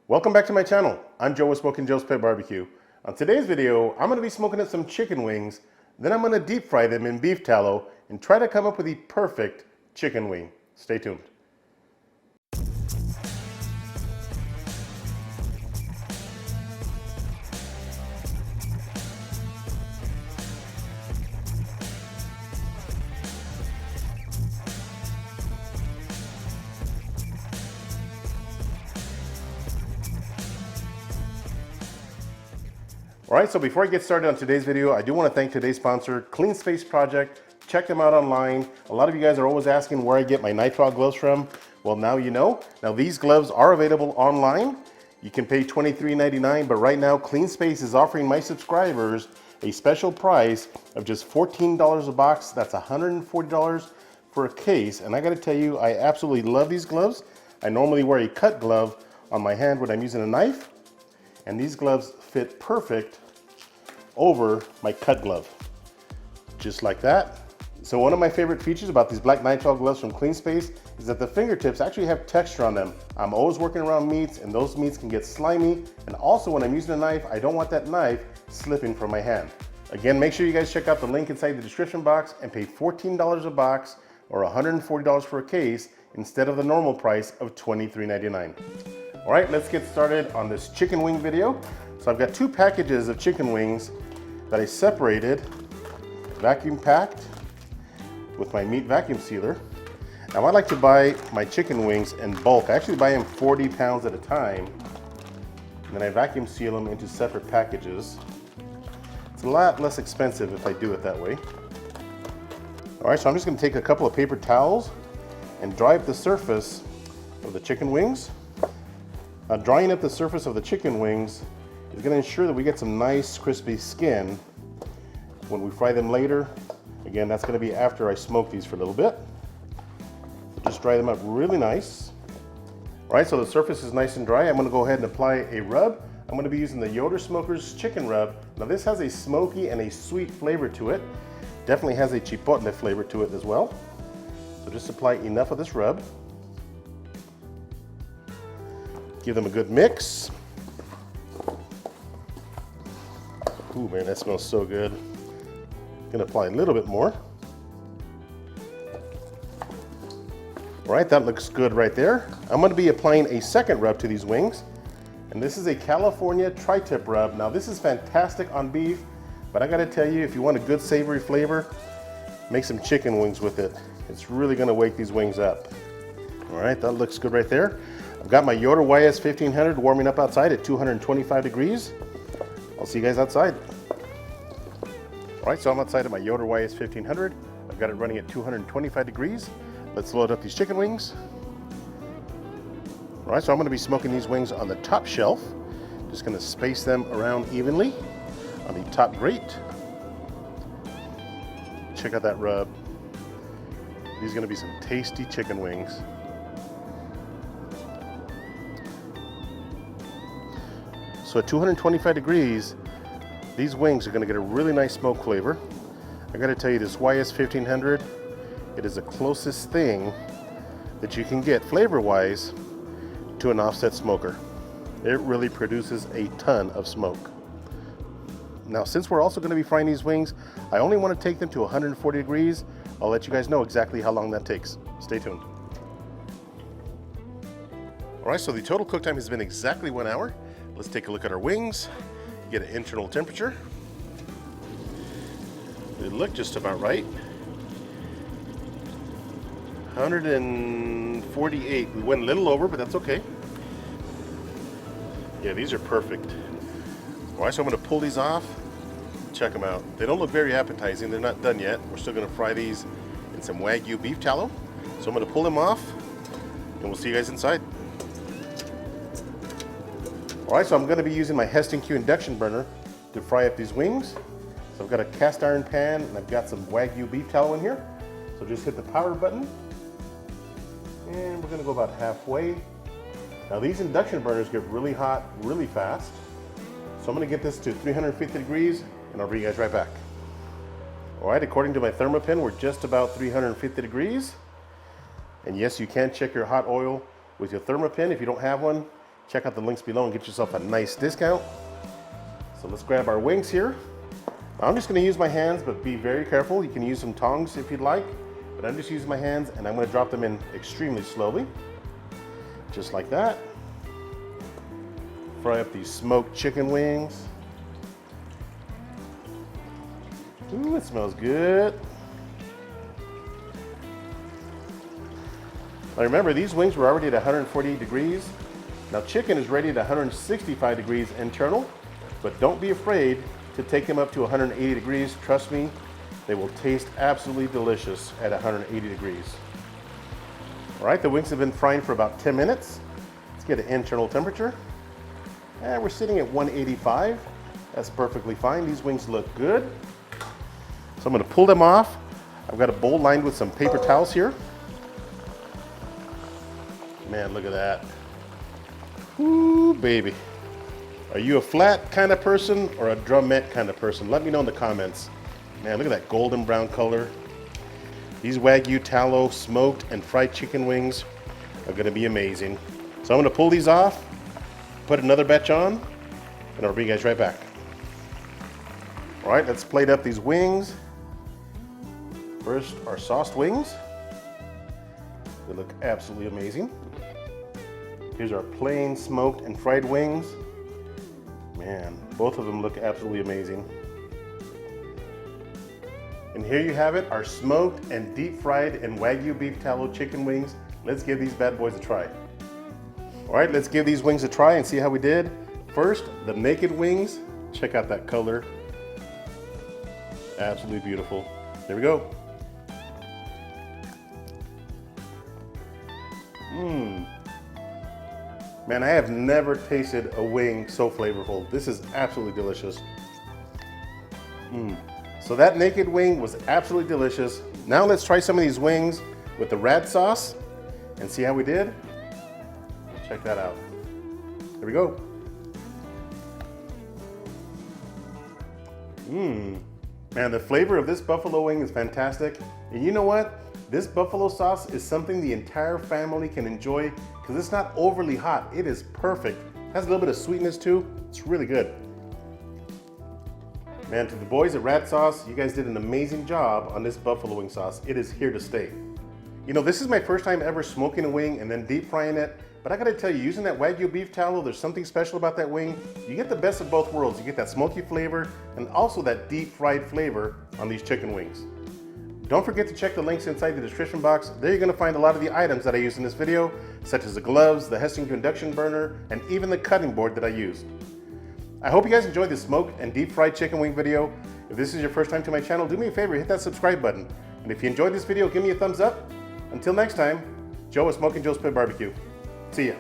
Welcome back to my channel. I'm Joe with Smokin Joe's Pet Barbecue. On today's video, I'm going to be smoking up some chicken wings, then I'm going to deep fry them in beef tallow and try to come up with the perfect chicken wing. Stay tuned. Alright, so before I get started on today's video, I do want to thank today's sponsor, Clean Space Project. Check them out online. A lot of you guys are always asking where I get my nitrile gloves from. Well, now you know. Now these gloves are available online. You can pay $23.99, but right now Clean Space is offering my subscribers a special price of just $14 a box. That's $140 for a case. And I got to tell you, I absolutely love these gloves. I normally wear a cut glove on my hand when I'm using a knife, and these gloves fit perfect over my cut glove, just like that. So one of my favorite features about these black nitrile gloves from Clean Space is that the fingertips actually have texture on them. I'm always working around meats, and those meats can get slimy, and also when I'm using a knife, I don't want that knife slipping from my hand. Again, make sure you guys check out the link inside the description box and pay $14 a box or $140 for a case instead of the normal price of $23.99. All right, let's get started on this chicken wing video. So I've got 2 packages of chicken wings that I separated, vacuum packed with my meat vacuum sealer. Now I like to buy my chicken wings in bulk. I actually buy them 40 pounds at a time, and then I vacuum seal them into separate packages. It's a lot less expensive if I do it that way. All right, so I'm just gonna take a couple of paper towels and dry up the surface of the chicken wings. Now, drying up the surface of the chicken wings is going to ensure that we get some nice crispy skin when we fry them later. Again, that's going to be after I smoke these for a little bit. So just dry them up really nice. All right, so the surface is nice and dry. I'm going to go ahead and apply a rub. I'm going to be using the Yoder Smokers Chicken Rub. Now this has a smoky and a sweet flavor to it. Definitely has a chipotle flavor to it as well. So just apply enough of this rub. Give them a good mix. Ooh, man, that smells so good. Gonna apply a little bit more. All right, that looks good right there. I'm gonna be applying a second rub to these wings, and this is a California tri-tip rub. Now this is fantastic on beef, but I gotta tell you, if you want a good savory flavor, make some chicken wings with it. It's really gonna wake these wings up. All right, that looks good right there. I've got my Yoder YS 1500 warming up outside at 225 degrees. I'll see you guys outside. All right, so I'm outside of my Yoder YS 1500. I've got it running at 225 degrees. Let's load up these chicken wings. All right, so I'm gonna be smoking these wings on the top shelf. Just gonna space them around evenly on the top grate. Check out that rub. These are gonna be some tasty chicken wings. So at 225 degrees, these wings are gonna get a really nice smoke flavor. I gotta tell you, this YS 1500, it is the closest thing that you can get flavor-wise to an offset smoker. It really produces a ton of smoke. Now, since we're also gonna be frying these wings, I only wanna take them to 140 degrees. I'll let you guys know exactly how long that takes. Stay tuned. All right, so the total cook time has been exactly 1 hour. Let's take a look at our wings, get an internal temperature. They look just about right. 148. We went a little over, but that's okay. Yeah, these are perfect. All right, so I'm gonna pull these off. Check them out. They don't look very appetizing. They're not done yet. We're still gonna fry these in some Wagyu beef tallow. So I'm gonna pull them off, and we'll see you guys inside. All right, so I'm gonna be using my Heston Q induction burner to fry up these wings. So I've got a cast iron pan, and I've got some Wagyu beef tallow in here. So just hit the power button, and we're gonna go about halfway. Now these induction burners get really hot really fast. So I'm gonna get this to 350 degrees, and I'll bring you guys right back. All right, according to my Thermopin, we're just about 350 degrees. And yes, you can check your hot oil with your Thermopin. If you don't have one, check out the links below and get yourself a nice discount. So let's grab our wings here. I'm just going to use my hands, but be very careful. You can use some tongs if you'd like, but I'm just using my hands, and I'm going to drop them in extremely slowly, just like that. Fry up these smoked chicken wings. Ooh, it smells good. Now remember, these wings were already at 148 degrees. Now chicken is ready at 165 degrees internal, but don't be afraid to take them up to 180 degrees. Trust me, they will taste absolutely delicious at 180 degrees. All right, the wings have been frying for about 10 minutes. Let's get an internal temperature. And we're sitting at 185. That's perfectly fine. These wings look good. So I'm gonna pull them off. I've got a bowl lined with some paper towels here. Man, look at that. Ooh, baby. Are you a flat kind of person or a drumette kind of person? Let me know in the comments. Man, look at that golden brown color. These Wagyu tallow smoked and fried chicken wings are gonna be amazing. So I'm gonna pull these off, put another batch on, and I'll bring you guys right back. All right, let's plate up these wings. First, our sauced wings. They look absolutely amazing. Here's our plain smoked and fried wings. Man, both of them look absolutely amazing. And here you have it, our smoked and deep fried and Wagyu beef tallow chicken wings. Let's give these bad boys a try. All right, let's give these wings a try and see how we did. First, the naked wings. Check out that color. Absolutely beautiful. There we go. Man, I have never tasted a wing so flavorful. This is absolutely delicious. So that naked wing was absolutely delicious. Now let's try some of these wings with the rad sauce and see how we did. Check that out. Here we go. Man, the flavor of this buffalo wing is fantastic. And you know what? This buffalo sauce is something the entire family can enjoy because it's not overly hot. It is perfect. It has a little bit of sweetness too. It's really good. Man, to the boys at Rat Sauce, you guys did an amazing job on this buffalo wing sauce. It is here to stay. You know, this is my first time ever smoking a wing and then deep frying it. But I gotta tell you, using that Wagyu beef tallow, there's something special about that wing. You get the best of both worlds. You get that smoky flavor and also that deep fried flavor on these chicken wings. Don't forget to check the links inside the description box. There you're gonna find a lot of the items that I used in this video, such as the gloves, the Hessing induction burner, and even the cutting board that I used. I hope you guys enjoyed this smoked and deep fried chicken wing video. If this is your first time to my channel, do me a favor, hit that subscribe button. And if you enjoyed this video, give me a thumbs up. Until next time, Joe with Smokin Joe's Pit Barbecue. See ya.